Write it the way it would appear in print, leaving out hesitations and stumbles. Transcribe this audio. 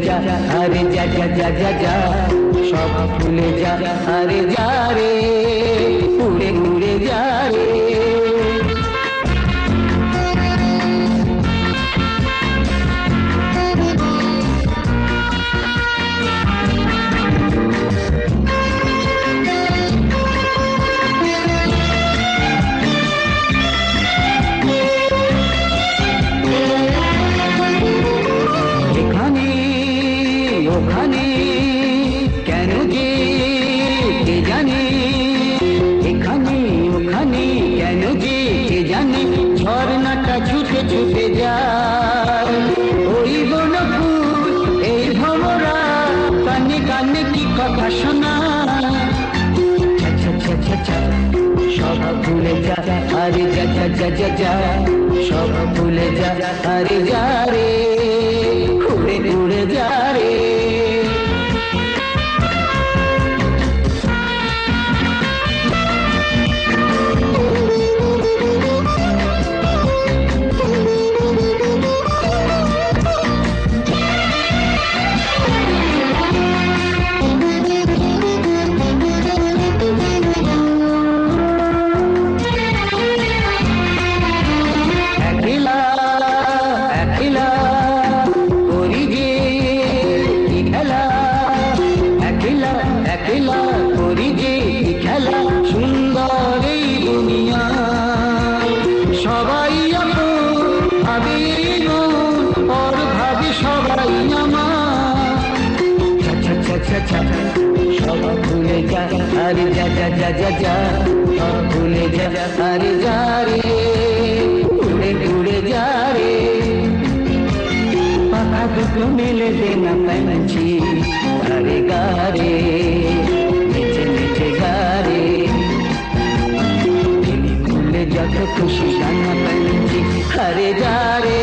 যা, আরে যা যা যা যা যা, সব ভুলে যা, আরে যা রে, উড়ে উড়ে যা রে। ওখানে কেন যে কে জানে, এখানে ওখানে কেন যে কে জানে, ঝর্ণাটা ছুটে ছুটে যায়। ওই বনফুল এই ভমরা, কানে কানে কি কথা শোনা। সব ভুলে যা, আরে যা যা যা যা যা, সব ভুলে যা, আরে যা রে, উড়ে উড়ে যা রে। সবাই ভাবে ওর ভাবে সবাই সব ভুলে যা, আরে যা যা যা যা যা, সব ভুলে যা, আরে যা রে, উড়ে উড়ে যা রে। পাখা দুটো মেলে দে না पंछी, আরে গা রে, নেচে নেচে গা রে। যত খুশি গানা पंछी, আরে যা রে।